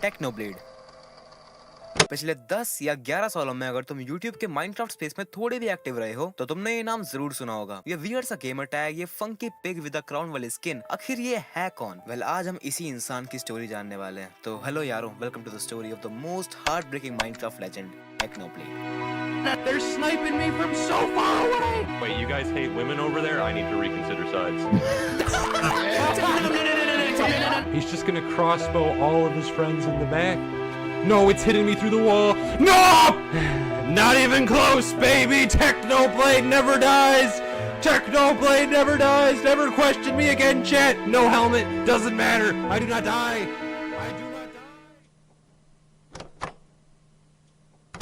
टेक्नोब्लेड। पिछले 10 या 11 सालों में अगर तुम YouTube के माइनक्राफ्ट स्पेस में थोड़े भी एक्टिव रहे हो तो तुमने ये नाम जरूर सुना होगा। ये वियर्ड सा गेमर टैग, ये funky pig with a crown वाली स्किन, आखिर ये है कौन? वेल, आज हम इसी इंसान की स्टोरी जानने वाले हैं। तो हेलो यारो, welcome to the story of the most heart breaking Minecraft legend Technoblade. They're sniping me from so far away! Wait, you guys hate women over there? I need to reconsider sides. He's just gonna crossbow all of his friends in the back. No, it's hitting me through the wall. No! Not even close, baby! Technoblade never dies! Technoblade never dies! Never question me again, chat! No helmet, doesn't matter. I do not die. I do not die.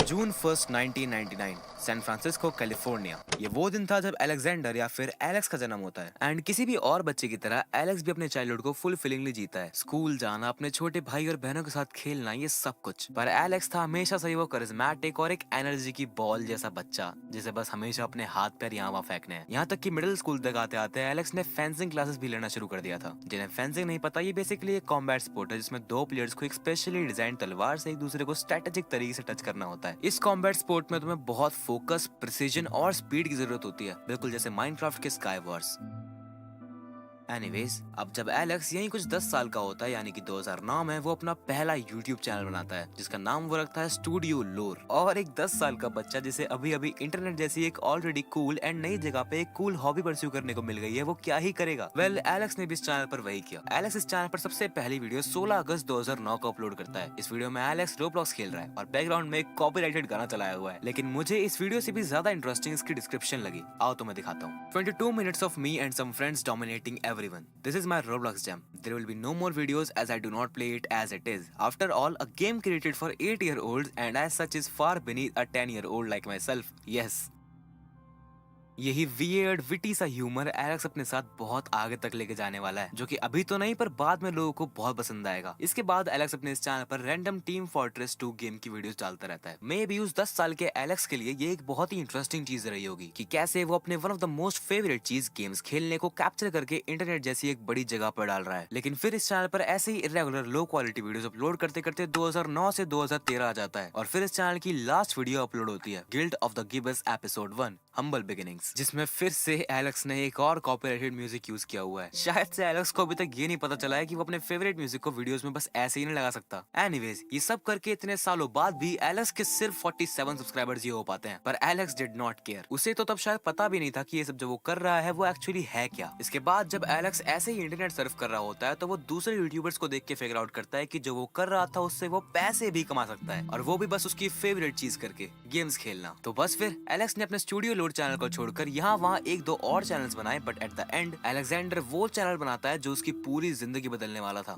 June 1, 1999, San Francisco, California. ये वो दिन था जब Alexander या फिर Alex का जन्म होता है। एंड किसी भी और बच्चे की तरह एलेक्स भी अपने चाइल्डहुड को फुल फीलिंगली जीता है। स्कूल जाना, अपने छोटे भाई और बहनों के साथ खेलना, ये सब कुछ। पर एलेक्स था हमेशा से वो करिश्मेटिक और एक एनर्जी की बॉल जैसा बच्चा, जिसे बस हमेशा अपने हाथ पैर यहाँ वहाँ फेंकने हैं। यहाँ तक कि मिडिल स्कूल तक आते आते एलेक्स ने फेंसिंग क्लासेस भी लेना शुरू कर दिया था। जिन्हें फेंसिंग नहीं पता, ये बेसिकली एक कॉम्बैट स्पोर्ट है जिसमें दो प्लेयर्स को एक स्पेशली डिजाइन तलवार से एक दूसरे को स्ट्रेटेजिक तरीके से टच करना होता है। इस कॉम्बैट स्पोर्ट में तुम्हें बहुत फोकस, प्रिसीजन और स्पीड की जरूरत होती है, बिल्कुल जैसे माइनक्राफ्ट के स्काई वॉर्स। एनीवेज, अब जब एलेक्स यही कुछ 10 साल का होता है, यानी कि 2009 में, वो अपना पहला YouTube चैनल बनाता है जिसका नाम वो रखता है स्टूडियो लोर। और एक 10 साल का बच्चा जिसे अभी अभी इंटरनेट जैसी एक ऑलरेडी कूल एंड नई जगह पे एक कूल हॉबी परस्यू करने को मिल गई है, वो क्या ही करेगा? वेल, एलेक्स ने भी इस चैनल पर वही किया। एलेक्स इस चैनल पर सबसे पहली वीडियो 16 अगस्त 2009 को अपलोड करता है। इस वीडियो में एलेक्स रोब्लॉक्स खेल रहा है और बैकग्राउंड में एक कॉपीराइटेड गाना चलाया हुआ है। लेकिन मुझे इस वीडियो से भी ज्यादा इंटरेस्टिंग इसकी डिस्क्रिप्शन लगी। आओ तो मैं दिखाता हूँ। 22 minutes of me and some friends dominating everyone. This is my Roblox jam. There will be no more videos as I do not play it as it is. After all, a game created for 8-year-olds and as such is far beneath a 10-year-old like myself. Yes. यही weird witty सा humour Alex अपने साथ बहुत आगे तक लेके जाने वाला है, जो कि अभी तो नहीं पर बाद में लोगों को बहुत पसंद आएगा। इसके बाद एलेक्स अपने इस चैनल पर रैंडम टीम फोर्ट्रेस 2 गेम की वीडियोस डालता रहता है। मे बी उस 10 साल के एलेक्स के लिए ये एक बहुत ही इंटरेस्टिंग चीज रही होगी कि कैसे वो अपने one of the most favourite चीज गेम्स खेलने को कैप्चर करके इंटरनेट जैसी एक बड़ी जगह पर डाल रहा है। लेकिन फिर इस चैनल पर ऐसे ही irregular low quality videos upload करते करते 2009 से 2013 आ जाता है और फिर इस चैनल की लास्ट वीडियो अपलोड होती है, guild of the Gibus episode 1 humble beginnings, जिसमें फिर से एलेक्स ने एक और कॉपीराइटेड म्यूजिक यूज किया हुआ है। शायद से एलेक्स को अभी तक ये नहीं पता चला है कि वो अपने फेवरेट म्यूजिक को वीडियोस में बस ऐसे ही नहीं लगा सकता। एनीवेज, ये सब करके इतने सालों बाद भी एलेक्स के सिर्फ 47 सब्सक्राइबर्स ही हो पाते हैं। पर एलेक्स डिड नॉट केयर। उसे तो तब शायद पता भी नहीं था कि ये सब जो वो कर रहा है वो एक्चुअली है क्या। इसके बाद जब एलेक्स ऐसे ही इंटरनेट सर्फ कर रहा होता है तो वो दूसरे यूट्यूबर्स को देख के फिगर आउट करता है कि जो वो कर रहा था उससे वो पैसे भी कमा सकता है, और वो भी बस उसकी फेवरेट चीज करके, गेम्स खेलना। तो बस फिर एलेक्स ने अपने स्टूडियो लोड चैनल को छोड़कर यहाँ वहाँ एक दो और चैनल्स बनाए, but at the end Alexander वो चैनल बनाता है जो उसकी पूरी जिंदगी बदलने वाला था।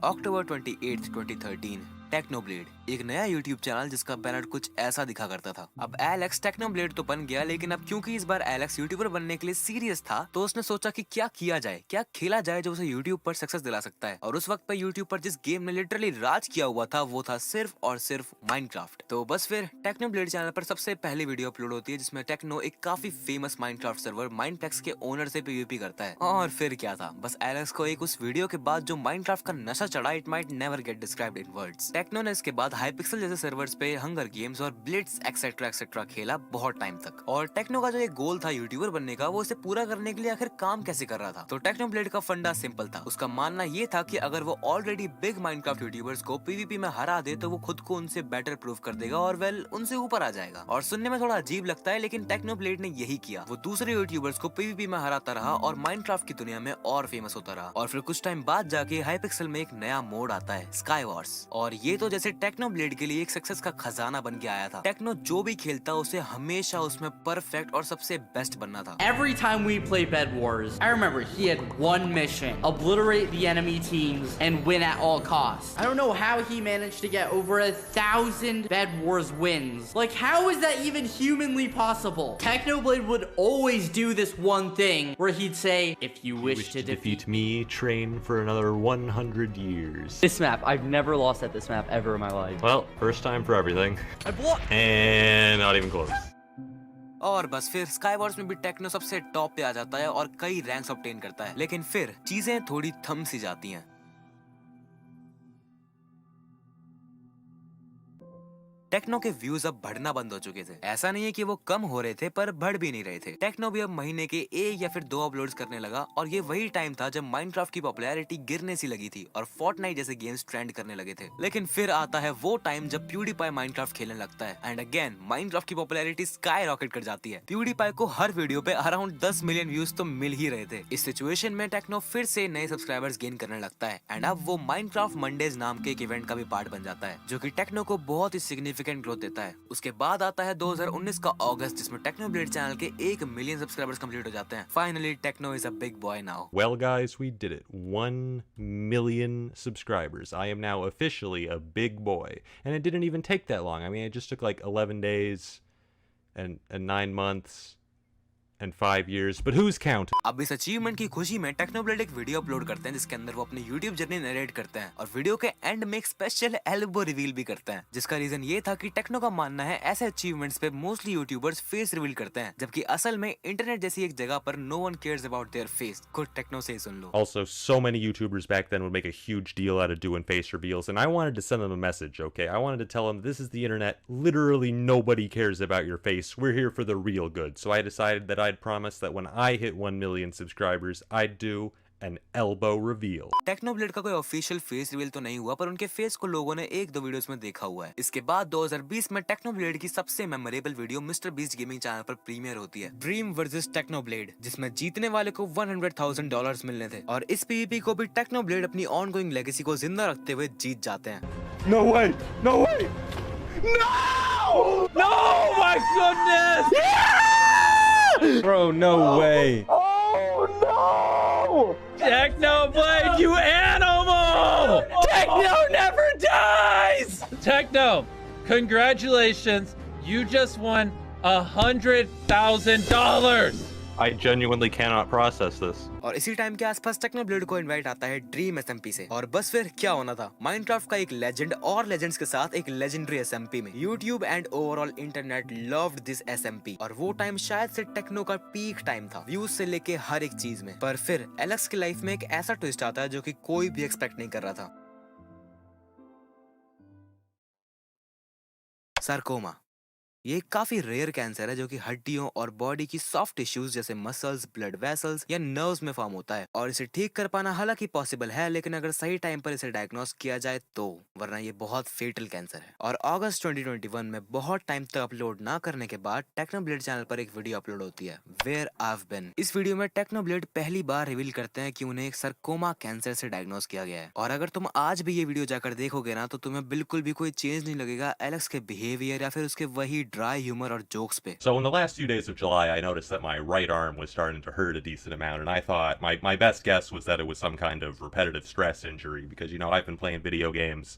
अक्टूबर 28, 2013, टेक्नोब्लेड, एक नया YouTube चैनल जिसका बैनर कुछ ऐसा दिखा करता था। अब एलेक्स टेक्नोब्लेड तो बन गया, लेकिन अब क्योंकि इस बार एलेक्स यूट्यूबर बनने के लिए सीरियस था तो उसने सोचा कि क्या किया जाए, क्या खेला जाए जो उसे यूट्यूब पर सक्सेस दिला सकता है। और उस वक्त पर यूट्यूब पर जिस गेम ने लिटरली राज किया हुआ था वो था सिर्फ और सिर्फ माइनक्राफ्ट। तो बस फिर टेक्नोब्लेड चैनल पर सबसे पहली वीडियो अपलोड होती है जिसमें टेक्नो एक काफी फेमस माइनक्राफ्ट सर्वर माइनप्लेक्स के ओनर से PvP करता है। और फिर क्या था, बस एलेक्स को एक उस वीडियो के बाद जो माइनक्राफ्ट का नशा चढ़ा, it might never get described in words. Techno ने इसके बाद हाइपिक्सल जैसे सर्वर्स पे हंगर गेम्स और ब्लिट्स एक्सेट्रा एक्सेट्रा खेला बहुत टाइम तक। और टेक्नो का जो एक गोल था यूट्यूबर बनने का, वो इसे पूरा करने के लिए आखिर काम कैसे कर रहा था। तो टेक्नोब्लेड का फंडा सिंपल था। उसका मानना ये था कि अगर वो ऑलरेडी बिग माइनक्राफ्ट यूट्यूबर्स को PvP में हरा दे तो वो खुद को उनसे बेटर प्रूव कर देगा और वेल उनसे ऊपर आ जाएगा। और सुनने में थोड़ा अजीब लगता है, लेकिन टेक्नोब्लेड ने यही किया। वो दूसरे यूट्यूबर्स को PvP में हराता रहा और माइनक्राफ्ट की दुनिया में और फेमस होता रहा। और फिर कुछ टाइम बाद जाके हाइपिक्सल में एक नया मोड आता है, स्काई वॉर्स। और ये तो जैसे टेक्नोब्लेड के लिए एक सक्सेस का खजाना बन के आया था। टेक्नो जो भी खेलता उसे हमेशा उसमें परफेक्ट और सबसे बेस्ट बनना था। Every time we play Bed Wars, I remember he had one mission: obliterate the enemy teams and win at all costs. I don't know how he managed to get over 1,000 Bed Wars wins. Like, how is that even humanly possible? Technoblade would always do this one thing where he'd say, "If you wish to defeat me, train for another 100 years. This map, I've never lost at this map ever in my life. Well, first time for everything. And not even close. और बस फिर sky Wars में भी techno सबसे top पे आ जाता है और कई रैंक्स ऑब्टेन करता है। लेकिन फिर चीजें थोड़ी थम सी जाती हैं। टेक्नो के व्यूज अब बढ़ना बंद हो चुके थे। ऐसा नहीं है कि वो कम हो रहे थे, पर बढ़ भी नहीं रहे थे। टेक्नो भी अब महीने के 1 या फिर 2 अपलोड्स करने लगा, और ये वही टाइम था जब माइनक्राफ्ट की पॉपुलैरिटी गिरने सी लगी थी और फोर्टनाइट जैसे गेम्स ट्रेंड करने लगे थे। लेकिन फिर आता है वो टाइम जब प्यूडीपाई माइनक्राफ्ट खेलने लगता है, एंड अगेन माइनक्राफ्ट की पॉपुलैरिटी स्काई रॉकेट कर जाती है। प्यूडीपाई को हर वीडियो पे अराउंड 10 मिलियन व्यूज तो मिल ही रहे थे। इस सिचुएशन में टेक्नो फिर से नए सब्सक्राइबर्स गेन करने लगता है, एंड अब वो माइनक्राफ्ट मंडेज नाम के एक इवेंट का भी पार्ट बन जाता है, जो कि टेक्नो को बहुत ही सिग्निफिकेंट ग्रोथ देता है। उसके बाद आता है 2019 का अगस्त, जिसमें टेक्नोब्लेड चैनल के 1 मिलियन सब्सक्राइबर्स कंप्लीट हो जाते हैं। Finally Techno is a big boy now. Well, guys, we did it. 1 million subscribers. I am now officially a big boy. And it didn't even take that long. I mean, it just took like 11 days and 9 months and 5 years. But who's counting? अब इस achievement की खुशी में टेक्नोब्लेड एक video upload करते हैं, जिसके अंदर वो अपनी यूट्यूब जर्नी नरेट करते हैं, और वीडियो के एंड में एक स्पेशल एल्बो रिवील भी करते हैं, जिसका रीजन ये था कि टेक्नो का मानना है ऐसे अचीवमेंट्स पे मोस्टली यूट्यूबर्स फेस रिवील करते हैं, जबकि असल में इंटरनेट जैसी एक जगह पर no one cares about their face. खुद टेक्नो से ही सुन लो। Also, so many YouTubers back then would make a huge deal out of doing face reveals, and I wanted to send them a message, okay? I wanted to tell them this is the internet. Literally nobody cares about your face. We're here for the real good. So I decided that I'd promise that when I hit 1 million subscribers, I'd do an elbow reveal. टेक्नोब्लेड का कोई official face reveal तो नहीं हुआ, पर उनके face को लोगों ने 1-2 वीडियोस में देखा हुआ है। इसके बाद 2020 में टेक्नोब्लेड की सबसे memorable video mister beast gaming channel पर प्रीमियर होती है, ड्रीम वर्सेस टेक्नोब्लेड, जिसमें जीतने वाले को $100,000 मिलने थे, और इस पीवीपी को भी टेक्नोब्लेड अपनी ऑनगोइंग लेगेसी को जिंदा रखते हुए जीत जाते हैं। No way! No way! No! No! My goodness! Bro, no way. Oh no! Technoblade, you animal! Techno never dies! Techno, congratulations. You just won $100,000. I genuinely cannot process this. और इसी time के आसपास टेक्नोब्लेड को इनवाइट आता है dream SMP से, और बस फिर क्या होना था, माइनक्राफ्ट का एक लेजेंड और लेजेंड्स के साथ एक लेजेंडरी एसएमपी में। YouTube and overall internet loved this SMP, और वो टाइम शायद से टेक्नो का पीक टाइम था, व्यूज से लेके हर एक चीज में। पर फिर एलेक्स की लाइफ में एक ऐसा ट्विस्ट आता है जो कि कोई भी एक्सपेक्ट नहीं कर रहा था। सार्कोमा, ये काफी रेयर कैंसर है जो कि हड्डियों और बॉडी की सॉफ्ट टिश्यूज जैसे मसल्स, ब्लड वेसल्स या नर्व्स में फॉर्म होता है, और इसे ठीक कर पाना हालांकि पॉसिबल है, लेकिन अगर सही टाइम पर इसे डायग्नोस किया जाए तो, वरना ये बहुत फेटल कैंसर है। और अगस्त 2021 में बहुत टाइम तक अपलोड ना करने के बाद टेक्नोब्लेड चैनल पर एक वीडियो अपलोड होती है, वेयर आई हैव बीन। इस वीडियो में टेक्नोब्लेड पहली बार रिवील करते हैं कि उन्हें एक sarcoma कैंसर से डायग्नोस किया गया है, और अगर तुम आज भी ये वीडियो जाकर देखोगे ना, तो तुम्हें बिल्कुल भी कोई चेंज नहीं लगेगा एलेक्स के बिहेवियर या फिर उसके वही ड्राई ह्यूमर और जोक्स पे। So in the last few days of July, I noticed that my right arm was starting to hurt a decent amount, and I thought my best guess was that it was some kind of repetitive stress injury, because, you know, I've been playing video games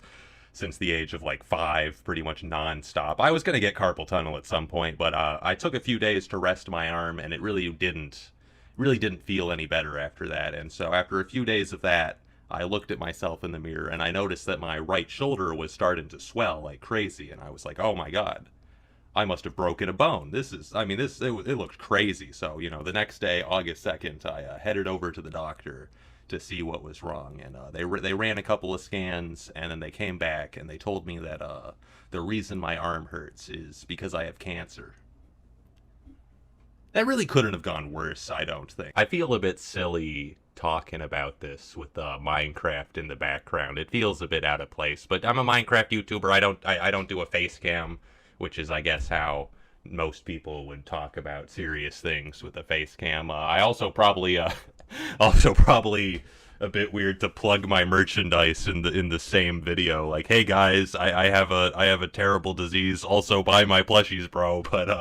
since the age of like 5, pretty much non-stop. I was going to get carpal tunnel at some point, but I took a few days to rest my arm, and it really didn't feel any better after that. And so after a few days of that, I looked at myself in the mirror, and I noticed that my right shoulder was starting to swell like crazy, and I was like, oh my god, I must have broken a bone. It looked crazy. So, you know, the next day, August 2nd, I headed over to the doctor to see what was wrong. And they ran a couple of scans, and then they came back, and they told me that the reason my arm hurts is because I have cancer. That really couldn't have gone worse, I don't think. I feel a bit silly talking about this with Minecraft in the background. It feels a bit out of place, but I'm a Minecraft YouTuber. I don't do a face cam, which is, I guess, how most people would talk about serious things with a face cam. I also probably a bit weird to plug my merchandise in the same video. Like, hey guys, I have a terrible disease. Also buy my plushies, bro. But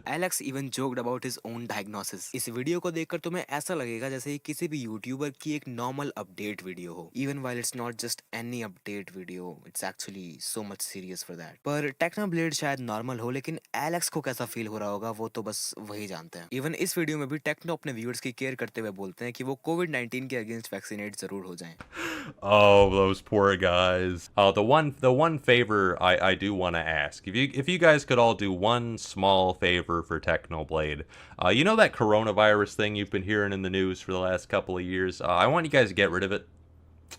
Alex even joked about his own diagnosis. इस video को देखकर तुम्हें ऐसा लगेगा जैसे किसी भी YouTuber की एक नॉर्मल अपडेट वीडियो हो, even while it's not just any update video, it's actually so much serious for that. पर टेक्नोब्लेड शायद नॉर्मल हो, लेकिन एलेक्स को कैसा फील हो रहा होगा वो तो बस वही जानते हैं। इवन इस वीडियो में भी टेक्नो अपने व्यूअर्स की केयर करते हुए बोलते हैं कि वो कोविड-19 के अगेंस्ट वैक्सीनेट जरूर हो जाएं। Oh, those poor guys. The one favor I do want to ask, if you guys could all do one small favor for Technoblade, you know that coronavirus thing you've been hearing in the news for the last couple of years? I want you guys to get rid of it.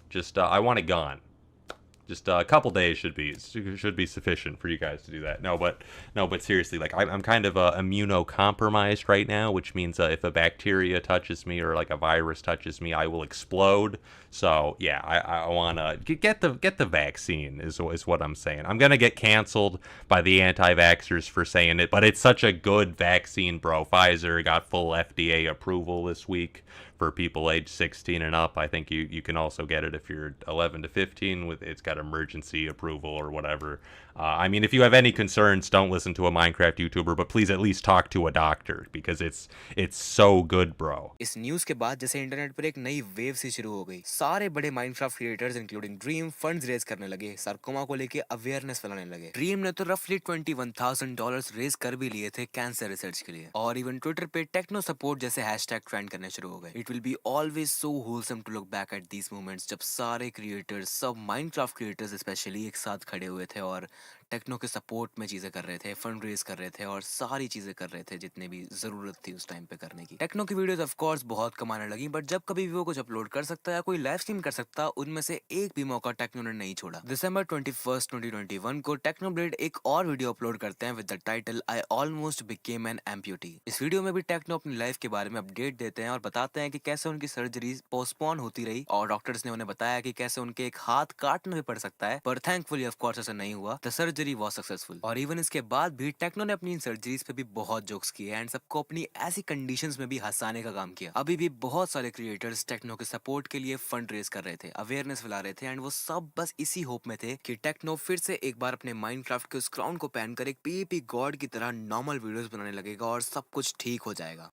Just I want it gone. Just a couple days should be sufficient for you guys to do that. No, but seriously, like I'm kind of immunocompromised right now, which means if a bacteria touches me or like a virus touches me, I will explode. So yeah, I want to get the vaccine is what I'm saying. I'm gonna get canceled by the anti-vaxxers for saying it, but it's such a good vaccine, bro. Pfizer got full FDA approval this week for people age 16 and up. I think you can also get it if you're 11 to 15 with it's got emergency approval or whatever. I mean, if you have any concerns, don't listen to a Minecraft YouTuber, but please at least talk to a doctor because it's so good, bro. इस news के बाद जैसे internet पर एक नई wave सी शुरू हो गई, सारे बड़े Minecraft creators including Dream funds raise करने लगे, सार्कोमा को लेके अवेयरनेस फैलाने लगे। ड्रीम ने तो रफली $21,000 रेज कर भी लिए थे कैंसर रिसर्च के लिए, और इवन ट्विटर पे टेक्नो सपोर्ट जैसे हैशटैग ट्रेंड करने शुरू हो गए। It will be always so wholesome to look back at these moments जब सारे क्रिएटर्स, सब माइनक्राफ्ट क्रिएटर्स स्पेशली एक साथ खड़े हुए थे और टेक्नो के सपोर्ट में चीजें कर रहे थे, फंड रेज कर रहे थे और सारी चीजें कर रहे थे जितने भी जरूरत थी उस टाइम पे करने की। टेक्नो की वीडियोस ऑफ कोर्स बहुत कमाने लगी, बट जब कभी भी वो कुछ अपलोड कर सकता या कोई लाइव स्ट्रीम कर सकता, उनमें से एक भी मौका टेक्नो ने नहीं छोड़ा। दिसंबर 21, 2021 को टेक्नोब्लेड एक और वीडियो अपलोड करते हैं with the title I almost became an amputee. इस वीडियो में भी टेक्नो अपनी लाइफ के बारे में अपडेट देते हैं और बताते हैं कि कैसे उनकी सर्जरी पोस्टपोन होती रही और डॉक्टर्स ने उन्हें बताया कि कैसे उनके एक हाथ काटना भी पड़ सकता है, पर थैंकफुली ऑफ कोर्स ऐसा नहीं हुआ। The surgery was successful. और इवन इसके बाद भी टेक्नो ने अपनी इन सर्जरीज पे भी बहुत जोक्स किए एंड सबको अपनी ऐसी कंडीशंस में भी हंसाने का काम किया। अभी भी बहुत सारे क्रिएटर्स टेक्नो के सपोर्ट के लिए फंड रेज कर रहे थे, अवेयरनेस फैला रहे थे, एंड वो सब बस इसी होप में थे कि टेक्नो फिर से एक बार अपने माइनक्राफ्ट के उस क्राउन को पहनकर एक पीवीपी गॉड की तरह नॉर्मल वीडियोस बनाने लगेगा और सब कुछ ठीक हो जाएगा।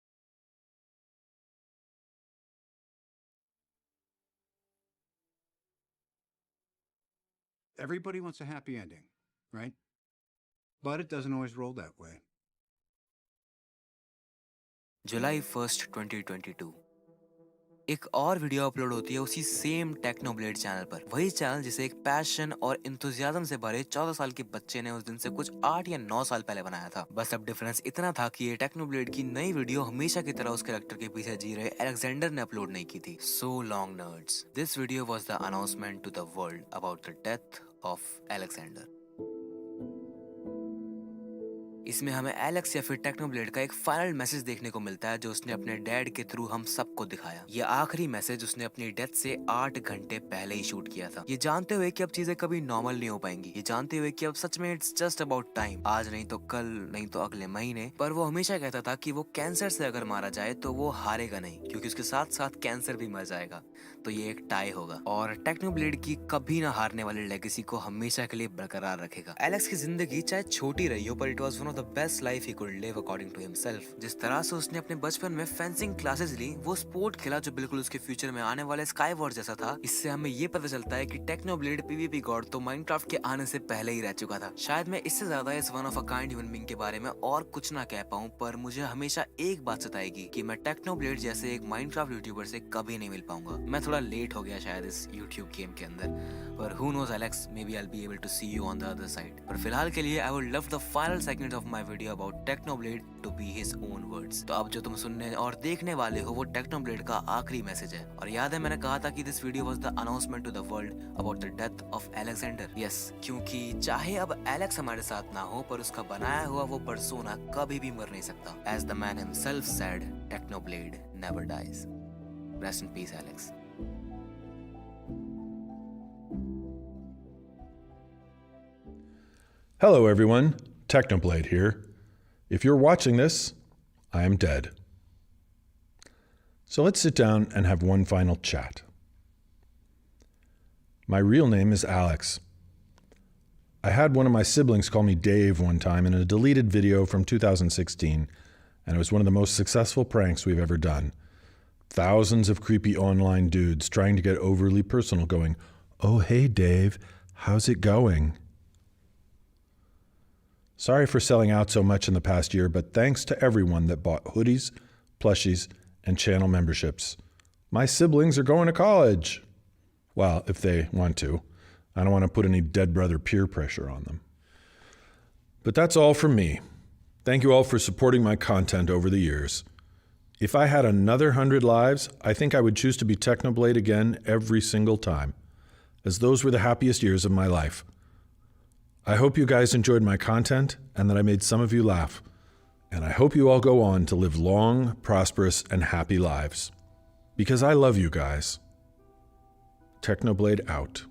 Everybody wants a happy ending, right? But it doesn't always roll that way. जुलाई 1, 2022 एक और वीडियो अपलोड होती है उसी सेम टेक्नोब्लेड चैनल पर। वही चैनल जिसे एक पैशन और इंथुजियाज्म से भरे 14 साल के बच्चे ने उस दिन से कुछ 8 या 9 साल पहले बनाया था। बस अब डिफरेंस इतना था कि ये टेक्नोब्लेड की नई वीडियो हमेशा की तरह उस कैरेक्टर के पीछे जी रहे अलेक्जेंडर ने अपलोड नहीं की थी। So long nerds, this video was the announcement to the world about the death of Alexander. इसमें हमें एलेक्स या फिर टेक्नोब्लेड का एक फाइनल मैसेज देखने को मिलता है जो उसने अपने डैड के थ्रू हम सबको दिखाया। ये आखिरी मैसेज उसने अपनी डेथ से 8 घंटे पहले ही शूट किया था, ये जानते हुए कि अब चीजें कभी नॉर्मल नहीं हो पाएंगी, ये जानते हुए कि अब सच में इट्स जस्ट अबाउट टाइम, आज नहीं तो कल, नहीं तो अगले महीने। पर वो हमेशा कहता था कि वो कैंसर से अगर मारा जाए तो वो हारेगा नहीं, क्योंकि उसके साथ साथ कैंसर भी मर जाएगा, तो ये एक टाई होगा और टेक्नोब्लेड की कभी ना हारने वाली लेगेसी को हमेशा के लिए बरकरार रखेगा। एलेक्स की जिंदगी चाहे छोटी रही हो, पर it was one of the best life he could live according to himself. जिस तरह से उसने अपने बचपन में फेंसिंग क्लासेस ली, वो स्पोर्ट खेला जो बिल्कुल उसके फ्यूचर में आने वाले स्काईवॉर जैसा था, इससे हमें ये पता चलता है कि टेक्नोब्लेड पीवीपी गॉड तो माइनक्राफ्ट के आने से पहले ही रह चुका था। शायद मैं इससे ज्यादा इस one of a kind human being के बारे में और कुछ ना कह पाऊं, पर मुझे हमेशा एक बात सताएगी कि मैं टेक्नोब्लेड जैसे एक माइनक्राफ्ट यूट्यूबर से कभी नहीं मिल पाऊंगा। मैं थोड़ा लेट हो गया शायद इस यूट्यूब गेम के अंदर, पर who knows Alex, maybe I'll be able to see you on the other side। पर फिलहाल के लिए I would love the final segment of my video about Technoblade to be his own words। तो अब जो तुम सुनने और देखने वाले हो वो टेक्नोब्लेड का आखिरी मैसेज है। और याद है मैंने कहा था कि this video was the announcement to the world about the death of Alexander। Yes, क्योंकि चाहे अब एलेक्स हमारे साथ ना हो, पर उसका बनाया हुआ वो पर्सोना कभी भी मर नहीं सकता। As the man himself said, Technoblade never dies। Rest in peace, Alex। Hello everyone, Technoblade here. If you're watching this, I am dead. So let's sit down and have one final chat. My real name is Alex. I had one of my siblings call me Dave one time in a deleted video from 2016, and it was one of the most successful pranks we've ever done. Thousands of creepy online dudes trying to get overly personal going, "Oh hey Dave, how's it going?" Sorry for selling out so much in the past year, but thanks to everyone that bought hoodies, plushies, and channel memberships. My siblings are going to college. Well, if they want to. I don't want to put any dead brother peer pressure on them. But that's all from me. Thank you all for supporting my content over the years. If I had another 100 lives, I think I would choose to be Technoblade again every single time. as those were the happiest years of my life. I hope you guys enjoyed my content and that I made some of you laugh. And I hope you all go on to live long, prosperous, and happy lives. Because I love you guys. Technoblade out.